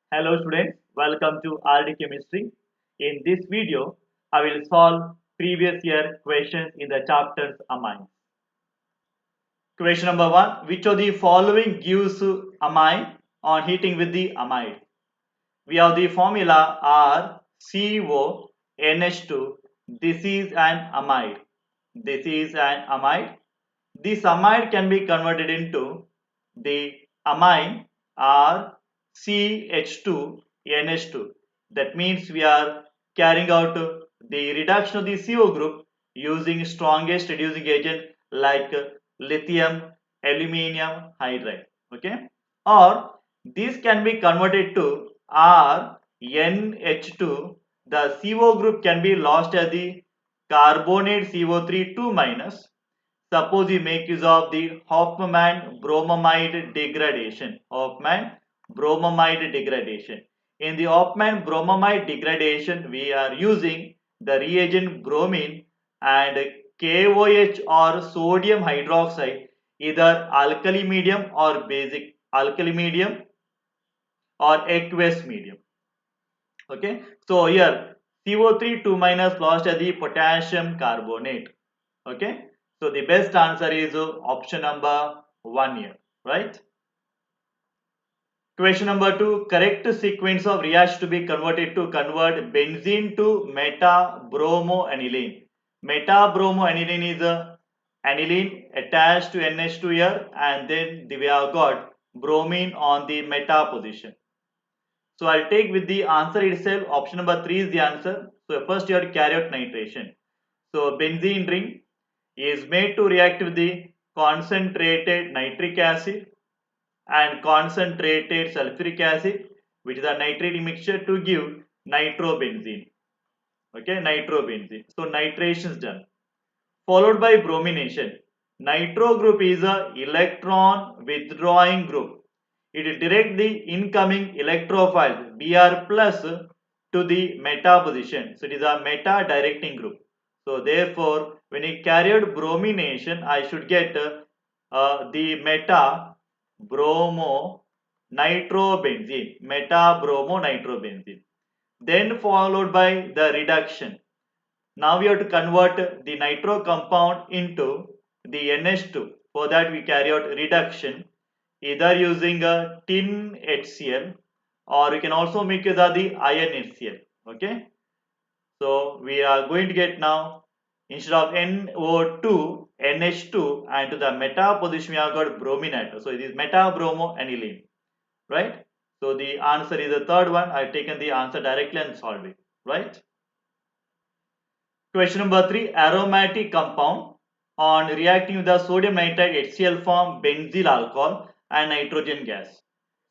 Hello students, welcome to RD Chemistry. In this video, I will solve previous year questions in the chapters amines. Question number 1. Which of the following gives amine on heating with the amide? We have the formula RCONH2. This is an amide. This is an amide. This amide can be converted into the amine RCH2NH2. That means we are carrying out the reduction of the CO group using strongest reducing agent like lithium aluminium hydride. Okay, or this can be converted to RNH2. The CO group can be lost as the carbonate CO3 2 minus. Suppose we make use of the Hofmann bromamide degradation. Hofmann bromamide degradation. In the Hofmann bromamide degradation, we are using the reagent bromine and KOH or sodium hydroxide, either alkali medium or basic alkali medium or aqueous medium. Okay, so here CO3 2 minus lost as the potassium carbonate. Okay, so the best answer is option number 1 here, right? Question number 2. Correct sequence of reaction to be converted to convert benzene to meta-bromoaniline. Meta-bromoaniline is a aniline attached to NH2 here, and then we have got bromine on the meta position. So I'll take with the answer itself. Option number 3 is the answer. So first you have to carry out nitration. So benzene ring is made to react with the concentrated nitric acid and concentrated sulfuric acid, which is a nitrate mixture, to give nitrobenzene. Okay, nitrobenzene. So nitration is done, followed by bromination. Nitro group is a electron withdrawing group. It directs the incoming electrophile Br plus to the meta position. So it is a meta directing group. So therefore, when I carried bromination, I should get the meta bromo nitrobenzene. Meta bromo nitrobenzene. Then followed by the reduction. Now we have to convert the nitro compound into the NH2. For that we carry out reduction either using a tin HCl, or we can also make use of the iron HCl. Okay, so we are going to get now, instead of NO2 NH2, and to the meta position we have got bromine. So it is meta bromo aniline, right? So the answer is the third one. I've taken the answer directly and solved it, right? Question number 3. Aromatic compound on reacting with the sodium nitrite HCl form benzyl alcohol and nitrogen gas.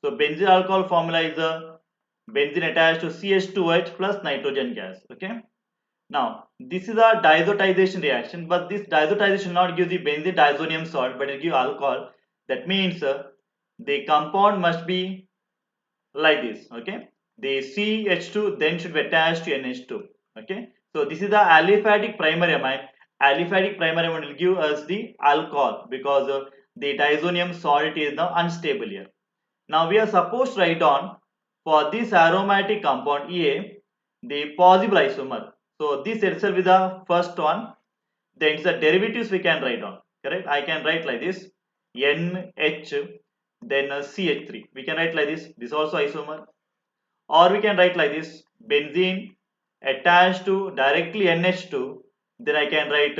So benzyl alcohol formula is a benzene attached to CH2H plus nitrogen gas. Okay. Now this is a diazotization reaction, but this diazotization not give the benzene diazonium salt, but it give alcohol. That means the compound must be like this. Okay, the CH2 then should be attached to NH2. Okay, so this is the aliphatic primary amine. Aliphatic primary amine will give us the alcohol because the diazonium salt is now unstable here. Now we are supposed to write on for this aromatic compound A the possible isomer. So this itself is the first one. Then it's the derivatives we can write on. Correct? I can write like this NH, then CH3. We can write like this. This also isomer. Or we can write like this benzene attached to directly NH2. Then I can write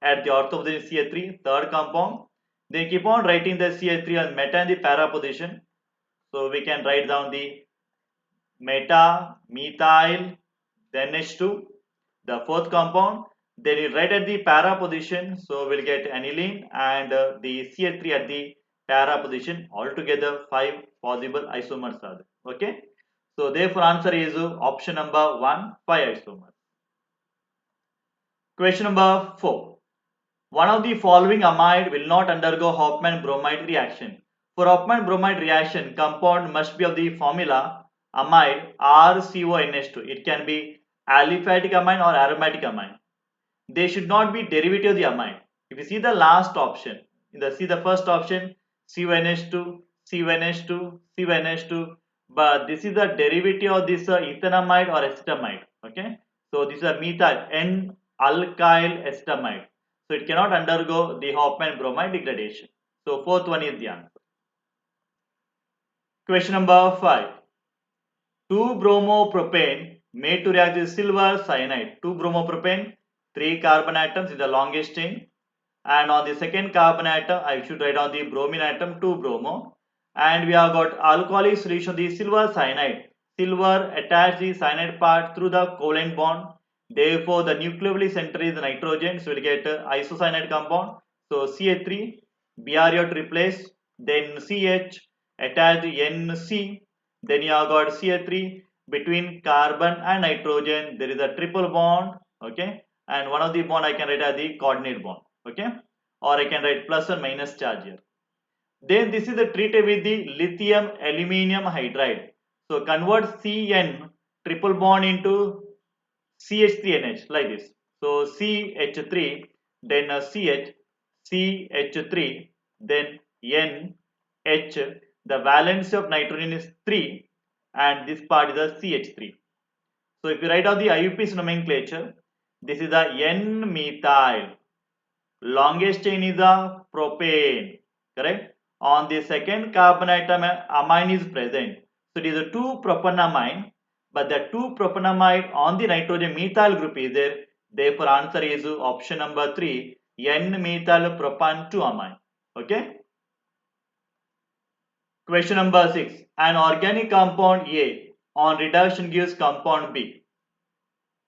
at the ortho position CH3, third compound. Then keep on writing the CH3 on meta in the para position. So we can write down the meta methyl then H2, the fourth compound. Then you write at the para position, so we'll get aniline and the CH3 at the para position. Altogether 5 possible isomers are there. Okay, so therefore answer is option number 1, 5 isomers. Question number 4. One of the following amide will not undergo Hofmann bromide reaction. For Hofmann bromide reaction, compound must be of the formula amide RCONH2. It can be aliphatic amine or aromatic amine. They should not be derivative of the amide. If you see the last option, see the first option CONH2, CONH2, CONH2, but this is a derivative of this ethanamide or acetamide. Okay, so this is a methyl N-alkyl acetamide. So it cannot undergo the Hofmann bromide degradation. So fourth one is the answer. Question number 5. 2-bromopropane made to react with silver cyanide. 2-bromopropane, 3 carbon atoms is the longest chain. And on the second carbon atom, I should write on the bromine atom 2-bromo. And we have got alcoholic solution of the silver cyanide. Silver attached the cyanide part through the covalent bond. Therefore, the nucleophilic center is nitrogen. So we'll get isocyanide compound. So CH3, Br to replace. Then CH attached NC. Then you have got CH3 between carbon and nitrogen. There is a triple bond. Okay. And one of the bond I can write as the coordinate bond. Okay, or I can write plus or minus charge here. Then this is the treated with the lithium aluminium hydride. So convert CN triple bond into CH3NH like this. So CH3, then CH, CH3, then NH. The valence of nitrogen is 3 and this part is a CH3. So if you write out the IUPAC's nomenclature, this is the N-methyl. Longest chain is a propane, correct? On the second carbon atom, amine is present. So it is a 2-propanamine, but the 2-propanamide on the nitrogen methyl group is there. Therefore, answer is option number 3, N-methyl propan 2 amine. Okay. Question number 6. An organic compound A on reduction gives compound B,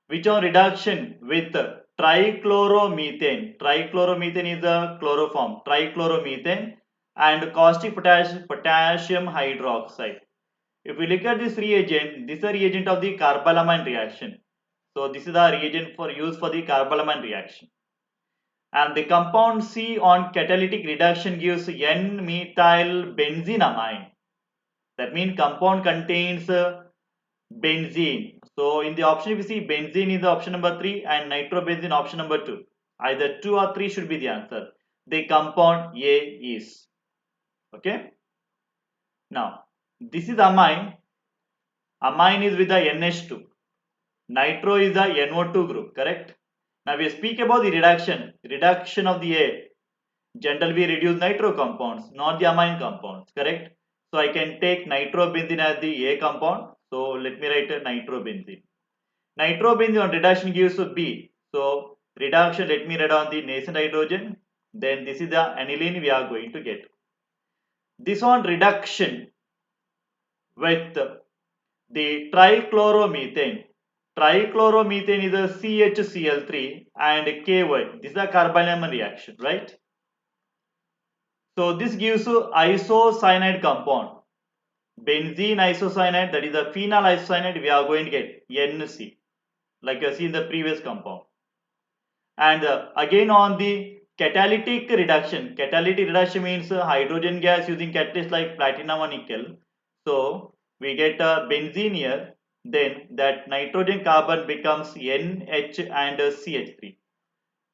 which on reduction with trichloromethane. Trichloromethane is a chloroform. Trichloromethane and caustic potassium hydroxide. If we look at this reagent, this is a reagent of the carbalamine reaction. So this is the reagent for use for the carbalamine reaction. And the compound C on catalytic reduction gives N-methyl benzenamine. That means compound contains benzene. So in the option if you see benzene is the option number 3 and nitrobenzene option number 2. Either 2 or 3 should be the answer. The compound A is. Okay. Now this is amine. Amine is with the NH2. Nitro is the NO2 group, correct? Now we speak about the reduction of the A. Generally we reduce nitro compounds, not the amine compounds, correct? So I can take nitrobenzene as the A compound. So let me write a nitrobenzene. Nitrobenzene on reduction gives B. So reduction, let me write on the nascent hydrogen. Then this is the aniline we are going to get. This on reduction with the trichloromethane. Trichloromethane is a CHCl3 and KY. This is a carbonyl reaction, right? So this gives isocyanide compound. Benzene isocyanide, that is a phenyl isocyanide, we are going to get NC, like you see in the previous compound. And again on the catalytic reduction means hydrogen gas using catalyst like platinum or nickel. So we get benzene here, then that nitrogen carbon becomes NH and CH3,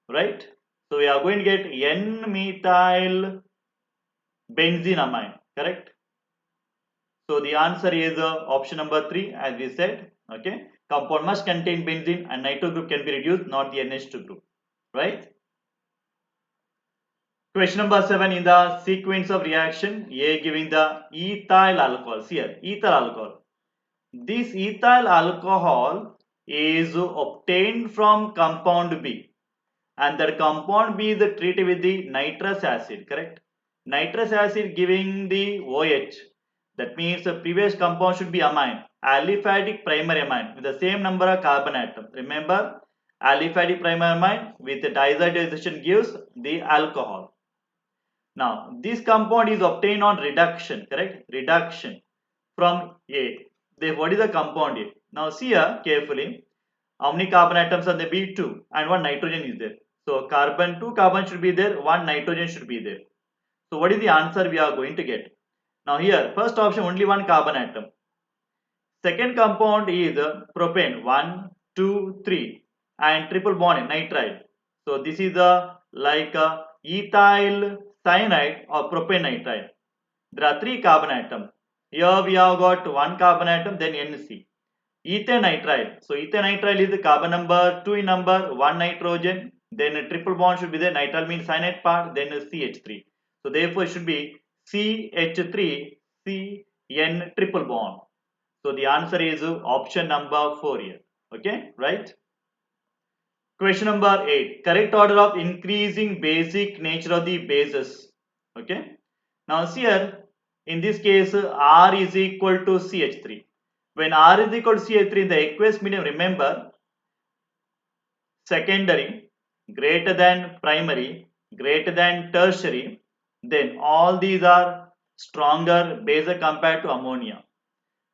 right? So we are going to get N-methyl benzenamine, correct? So the answer is option number 3 as we said. Okay, compound must contain benzene and nitro group can be reduced, not the NH2 group, right? Question number 7, in the sequence of reaction A giving the ethyl alcohol. See here, ethyl alcohol. This ethyl alcohol is obtained from compound B and that compound B is treated with the nitrous acid, correct? Nitrous acid giving the OH. That means the previous compound should be amine, aliphatic primary amine with the same number of carbon atoms. Remember, aliphatic primary amine with the diazotization gives the alcohol. Now, this compound is obtained on reduction, correct? Reduction from A. Then what is the compound A? Now, see here carefully. How many carbon atoms are there? B2 and one nitrogen is there. So, carbon 2 carbon should be there, one nitrogen should be there. So, what is the answer we are going to get? Now, here, first option only one carbon atom. Second compound is propane 1, 2, 3 and triple bond nitride. So, this is like ethyl cyanide or propane nitride. There are 3 carbon atoms. Here we have got one carbon atom, then NC. Ethane nitrile. So ethane nitrile is the carbon number 2 in number, 1 nitrogen, then a triple bond should be there, nitrile means cyanide part, then a CH3. So therefore it should be CH3, CN triple bond. So the answer is option number 4 here. Okay, right? Question number 8. Correct order of increasing basic nature of the bases. Okay. Now see here, in this case, R is equal to CH3. When R is equal to CH3 in the aqueous medium, remember, secondary greater than primary greater than tertiary, then all these are stronger bases compared to ammonia.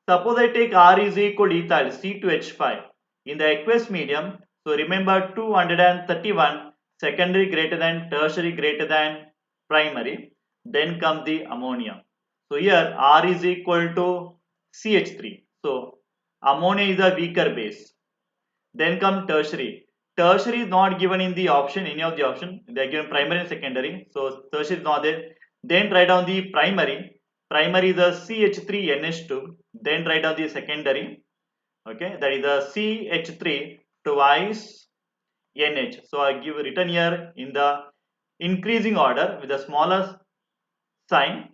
Suppose I take R is equal to ethyl C2H5 in the aqueous medium. So remember 231 secondary greater than tertiary greater than primary. Then comes the ammonia. So here R is equal to CH3. So ammonia is a weaker base. Then come tertiary. Tertiary is not given in the option, any of the option. They are given primary and secondary. So tertiary is not there. Then write down the primary. Primary is a CH3NH2. Then write down the secondary. Okay, that is a CH3 twice NH. So I give written here in the increasing order with the smallest sign,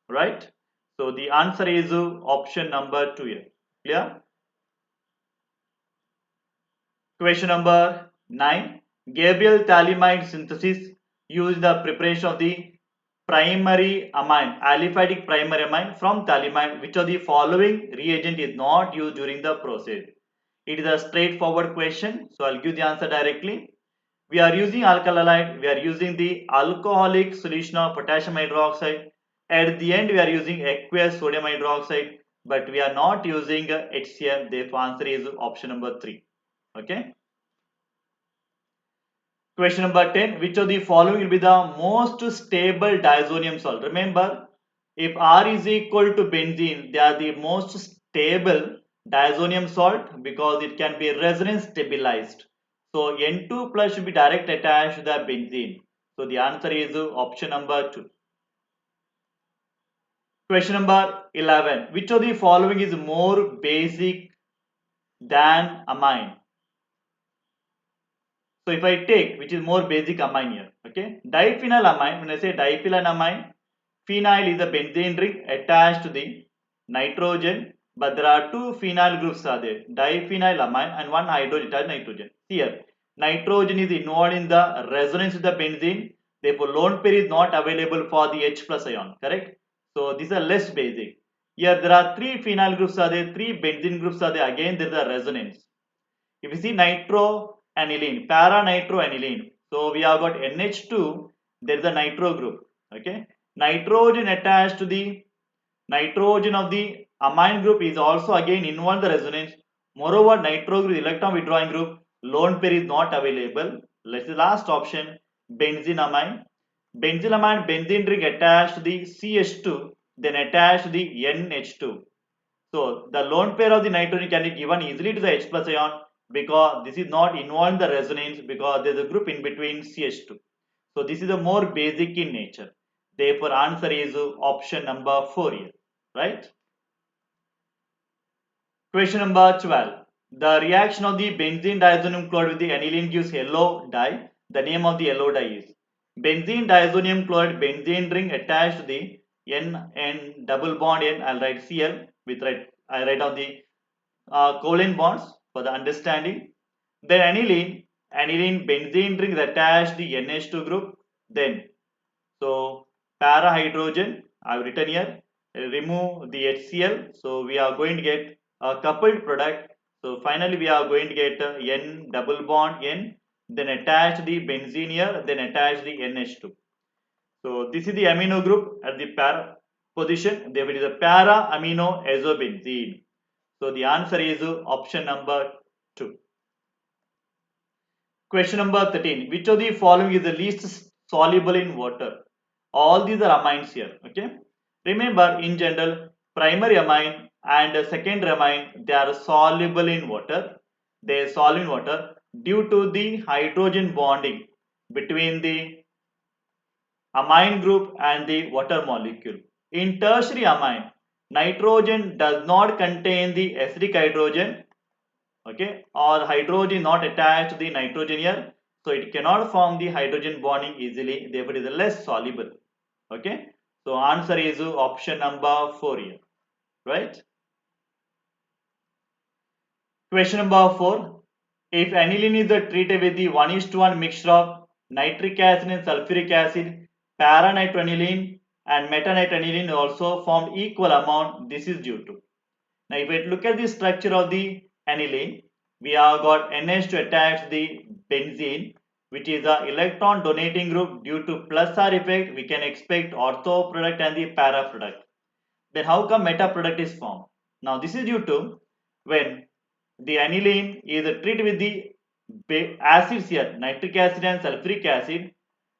right? So the answer is option number 2 here. Clear? Question number 9. Gabriel thalamide synthesis used the preparation of the primary amine, aliphatic primary amine from thalamide. Which of the following reagent is not used during the process? It is a straightforward question, so I'll give the answer directly. We are using alkali, we are using the alcoholic solution of potassium hydroxide. At the end, we are using aqueous sodium hydroxide, but we are not using HCl. Therefore, answer is option number 3. Okay. Question number 10. Which of the following will be the most stable diazonium salt? Remember, if R is equal to benzene, they are the most stable diazonium salt because it can be resonance stabilized. So N2 plus should be direct attached to the benzene. So the answer is option number 2. Question number 11. Which of the following is more basic than amine? So if I take, which is more basic amine here, okay, diphenylamine, when I say diphenylamine, phenyl is a benzene ring attached to the nitrogen, but there are two phenyl groups are there, diphenylamine and one hydrogen attached nitrogen. Here, nitrogen is involved in the resonance with the benzene, therefore lone pair is not available for the H plus ion, correct? So these are less basic. Here there are three phenyl groups are there, three benzene groups are there, again there is a resonance. If you see nitroaniline, para-nitroaniline, so we have got NH2, there is a nitro group, okay. Nitrogen attached to the nitrogen of the amine group is also again involved in the resonance. Moreover, nitro group, electron withdrawing group, lone pair is not available. Let's see last option, benzenamine. Benzenamine, benzene ring attached to the CH2, then attached to the NH2. So the lone pair of the nitrogen can be given easily to the H plus ion because this is not involved in the resonance because there is a group in between CH2. So this is a more basic in nature. Therefore answer is option number 4 here, right? Question number 12. The reaction of the benzene diazonium chloride with the aniline gives yellow dye. The name of the yellow dye is benzene diazonium chloride benzene ring attached to the N double bond N. I'll write Cl with I write down the covalent bonds for the understanding. Then aniline benzene ring is attached to the NH2 group. Then so para hydrogen I have written here. Remove the HCl. So we are going to get a coupled product. So finally we are going to get N double bond N. Then attach the benzene here. Then attach the NH2. So this is the amino group at the para position. Therefore it is a para amino azobenzene. So the answer is option number 2. Question number 13. Which of the following is the least soluble in water? All these are amines here. Okay. Remember in general primary amine and secondary amine they are soluble in water. They are soluble in water due to the hydrogen bonding between the amine group and the water molecule. In tertiary amine nitrogen does not contain the acidic hydrogen, okay, or hydrogen is not attached to the nitrogen here, so it cannot form the hydrogen bonding easily, therefore it is less soluble, okay. So answer is option number 4 here, right? Question number 4. If aniline is treated with the 1:1 mixture of nitric acid and sulfuric acid, para-nitroaniline and meta-nitroaniline also formed equal amount, this is due to. Now if we look at the structure of the aniline, we have got NH2 attached to the benzene, which is the electron donating group. Due to plus R effect, we can expect ortho product and the para product. Then how come meta product is formed? Now this is due to when the aniline is treated with the acids here, nitric acid and sulfuric acid,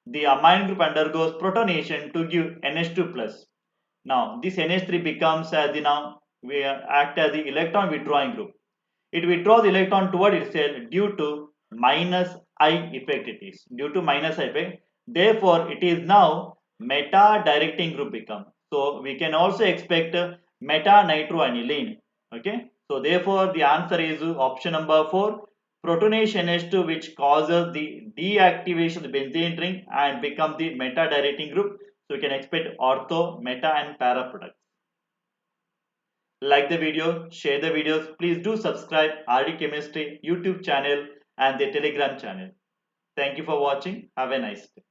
the amine group undergoes protonation to give NH2 plus. Now this NH3 becomes as the now we act as the electron withdrawing group. It withdraws the electron toward itself due to minus I effect, it is due to minus I effect. Therefore it is now meta directing group become. So we can also expect meta nitroaniline, okay. So therefore the answer is option number 4, protonation NH2, which causes the deactivation of the benzene ring and become the meta directing group. So we can expect ortho, meta and para products. Like the video, share the videos. Please do subscribe RD Chemistry YouTube channel and the Telegram channel. Thank you for watching. Have a nice day.